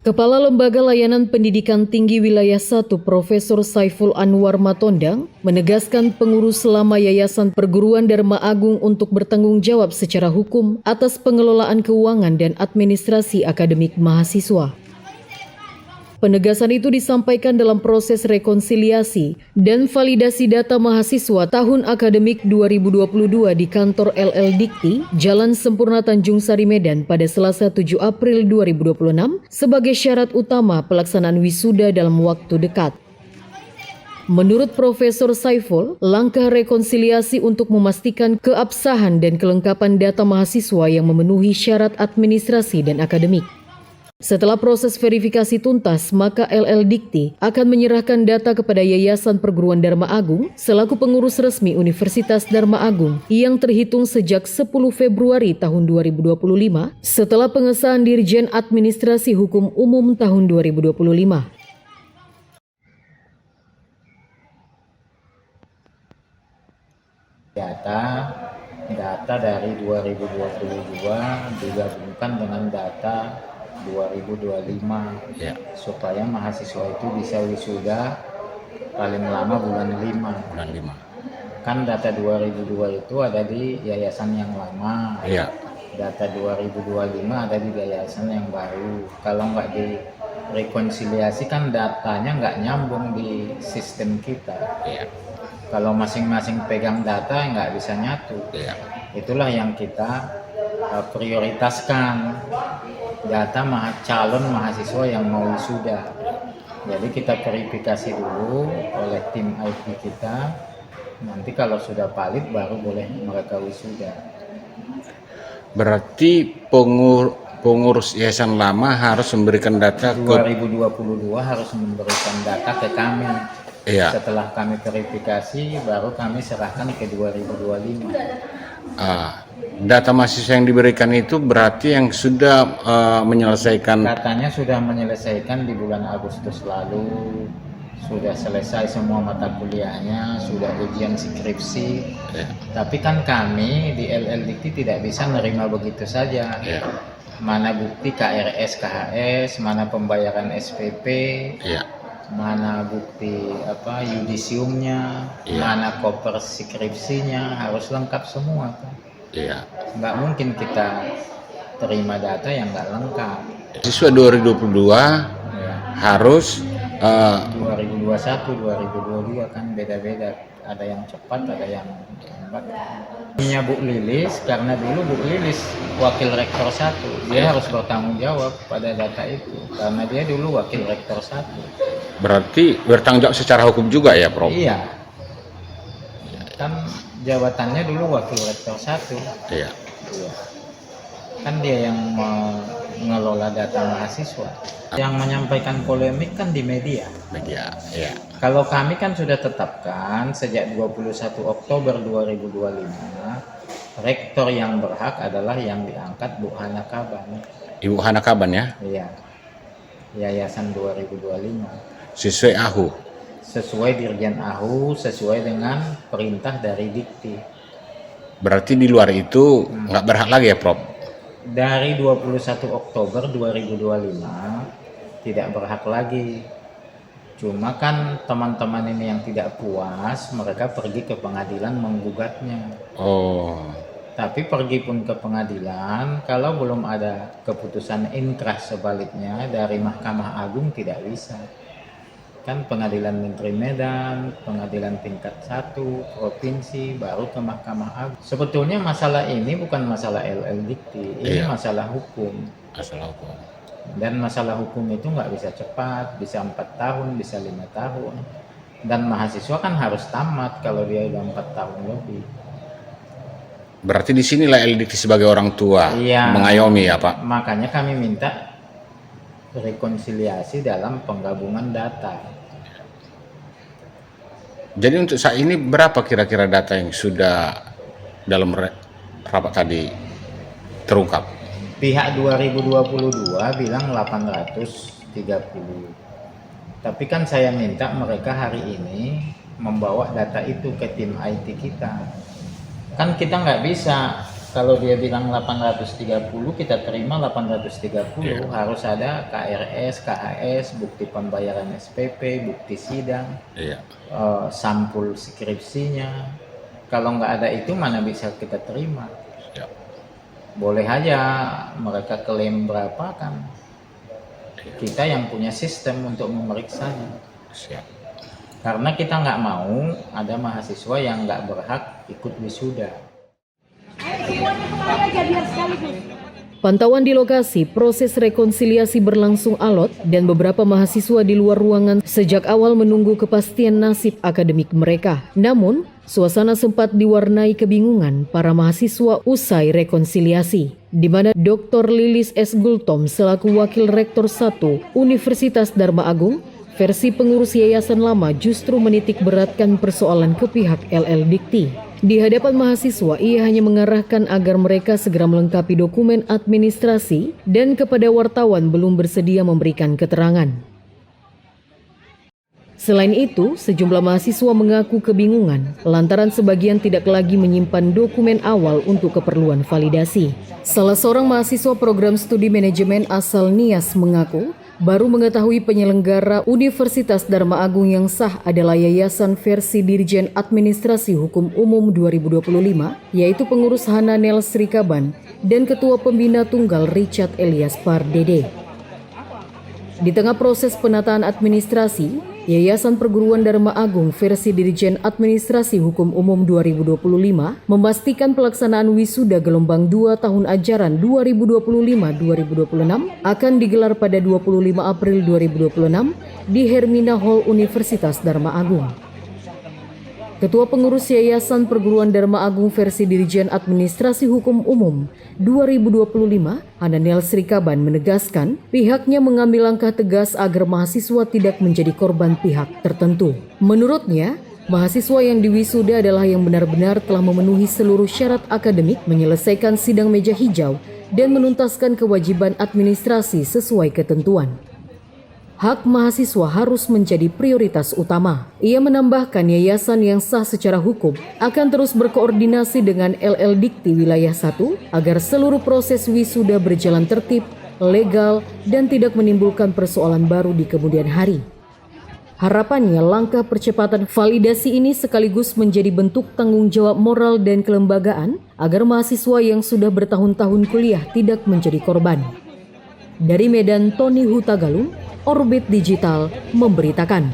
Kepala Lembaga Layanan Pendidikan Tinggi Wilayah 1 Profesor Saiful Anwar Matondang menegaskan pengurus selama Yayasan Perguruan Dharma Agung untuk bertanggung jawab secara hukum atas pengelolaan keuangan dan administrasi akademik mahasiswa. Penegasan itu disampaikan dalam proses rekonsiliasi dan validasi data mahasiswa tahun akademik 2022 di kantor LL Dikti, Jalan Sempurna Tanjung Sari Medan pada Selasa 7 April 2026 sebagai syarat utama pelaksanaan wisuda dalam waktu dekat. Menurut Profesor Saiful, langkah rekonsiliasi untuk memastikan keabsahan dan kelengkapan data mahasiswa yang memenuhi syarat administrasi dan akademik. Setelah proses verifikasi tuntas, maka LL Dikti akan menyerahkan data kepada Yayasan Perguruan Dharma Agung selaku pengurus resmi Universitas Dharma Agung yang terhitung sejak 10 Februari tahun 2025 setelah pengesahan Dirjen Administrasi Hukum Umum tahun 2025. Data dari 2022 digabungkan dengan data 2025 supaya mahasiswa itu bisa wisuda paling lama bulan 5. Kan data 2002 itu ada di yayasan yang lama, data 2025 ada di yayasan yang baru. Kalau nggak direkonsiliasi kan datanya nggak nyambung di sistem kita. Kalau masing-masing pegang data nggak bisa nyatu. Itulah yang kita prioritaskan, data calon mahasiswa yang mau wisuda. Jadi kita verifikasi dulu oleh tim IT kita. Nanti kalau sudah valid baru boleh mereka wisuda. Berarti pengurus yayasan lama harus memberikan data 2022 harus memberikan data ke kami. Setelah kami verifikasi baru kami serahkan ke 2025. Data mahasiswa yang diberikan itu berarti yang sudah menyelesaikan. Katanya sudah menyelesaikan di bulan Agustus lalu, sudah selesai semua mata kuliahnya, sudah ujian skripsi. Tapi kan kami di LL Dikti tidak bisa nerima begitu saja. Mana bukti KRS, KHS, mana pembayaran SPP, mana bukti yudisiumnya, mana koper skripsinya, harus lengkap semua kan. Nggak mungkin kita terima data yang nggak lengkap. Siswa 2022 harus 2021, 2022 kan beda-beda. Ada yang cepat, ada yang lambat. Punya Bu Lilis, karena dulu Bu Lilis wakil rektor 1, dia harus bertanggung jawab pada data itu, karena dia dulu wakil rektor 1. Berarti bertanggung jawab secara hukum juga ya, Prof? Iya. Kan jabatannya dulu wakil rektor 1. Kan dia yang mengelola data mahasiswa. Yang menyampaikan polemik kan di media. Kalau kami kan sudah tetapkan sejak 21 Oktober 2025, rektor yang berhak adalah yang diangkat Bu Hana Kaban. Ibu Hana Kaban ya? Iya. Yayasan 2025. Sesuai AHU? Sesuai Dirjen AHU, sesuai dengan perintah dari Dikti. Berarti di luar itu nggak berhak lagi ya, Prof? Dari 21 Oktober 2025 tidak berhak lagi. Cuma kan teman-teman ini yang tidak puas, mereka pergi ke pengadilan menggugatnya. Tapi pergi pun ke pengadilan, kalau belum ada keputusan inkrah sebaliknya dari Mahkamah Agung tidak bisa. Kan pengadilan negeri Medan, pengadilan tingkat 1, provinsi, baru ke Mahkamah Agung. Sebetulnya masalah ini bukan masalah LL Dikti, ini masalah hukum. Dan masalah hukum itu nggak bisa cepat, bisa 4 tahun, bisa 5 tahun. Dan mahasiswa kan harus tamat kalau dia udah 4 tahun lebih. Berarti di sinilah LL Dikti sebagai orang tua mengayomi ya, Pak? Makanya kami minta rekonsiliasi dalam penggabungan data. Jadi untuk saat ini berapa kira-kira data yang sudah dalam rapat tadi terungkap? Pihak 2022 bilang 830. Tapi kan saya minta mereka hari ini membawa data itu ke tim IT kita. Kan kita nggak bisa Kalau dia bilang 830, kita terima 830. Iya. Harus ada KRS, KAS, bukti pembayaran SPP, bukti sidang, Iya. sampul skripsinya. Kalau nggak ada itu mana bisa kita terima? Ya. Boleh aja mereka klaim berapa kan. Kita yang punya sistem untuk memeriksanya. Siap. Karena kita nggak mau ada mahasiswa yang nggak berhak ikut wisuda. Pantauan di lokasi, proses rekonsiliasi berlangsung alot dan beberapa mahasiswa di luar ruangan sejak awal menunggu kepastian nasib akademik mereka. Namun, suasana sempat diwarnai kebingungan para mahasiswa usai rekonsiliasi, di mana Dr. Lilis S. Gultom selaku Wakil Rektor 1 Universitas Dharma Agung, versi pengurus yayasan lama justru menitik beratkan persoalan ke pihak LL Dikti. Di hadapan mahasiswa, ia hanya mengarahkan agar mereka segera melengkapi dokumen administrasi dan kepada wartawan belum bersedia memberikan keterangan. Selain itu, sejumlah mahasiswa mengaku kebingungan lantaran sebagian tidak lagi menyimpan dokumen awal untuk keperluan validasi. Salah seorang mahasiswa program studi manajemen asal Nias mengaku baru mengetahui penyelenggara Universitas Dharma Agung yang sah adalah Yayasan versi Dirjen Administrasi Hukum Umum 2025, yaitu pengurus Hananel Srikaban dan Ketua Pembina Tunggal Richard Elias Pardede. Di tengah proses penataan administrasi, Yayasan Perguruan Dharma Agung versi Dirjen Administrasi Hukum Umum 2025 memastikan pelaksanaan wisuda gelombang 2 tahun ajaran 2025-2026 akan digelar pada 25 April 2026 di Hermina Hall Universitas Dharma Agung. Ketua Pengurus Yayasan Perguruan Dharma Agung versi Dirjen Administrasi Hukum Umum 2025, Hananel Srikaban menegaskan pihaknya mengambil langkah tegas agar mahasiswa tidak menjadi korban pihak tertentu. Menurutnya, mahasiswa yang diwisuda adalah yang benar-benar telah memenuhi seluruh syarat akademik, menyelesaikan sidang meja hijau, dan menuntaskan kewajiban administrasi sesuai ketentuan. Hak mahasiswa harus menjadi prioritas utama. Ia menambahkan yayasan yang sah secara hukum akan terus berkoordinasi dengan LL Dikti Wilayah 1 agar seluruh proses wisuda berjalan tertib, legal, dan tidak menimbulkan persoalan baru di kemudian hari. Harapannya langkah percepatan validasi ini sekaligus menjadi bentuk tanggung jawab moral dan kelembagaan agar mahasiswa yang sudah bertahun-tahun kuliah tidak menjadi korban. Dari Medan, Tony Hutagalung, Orbit Digital memberitakan.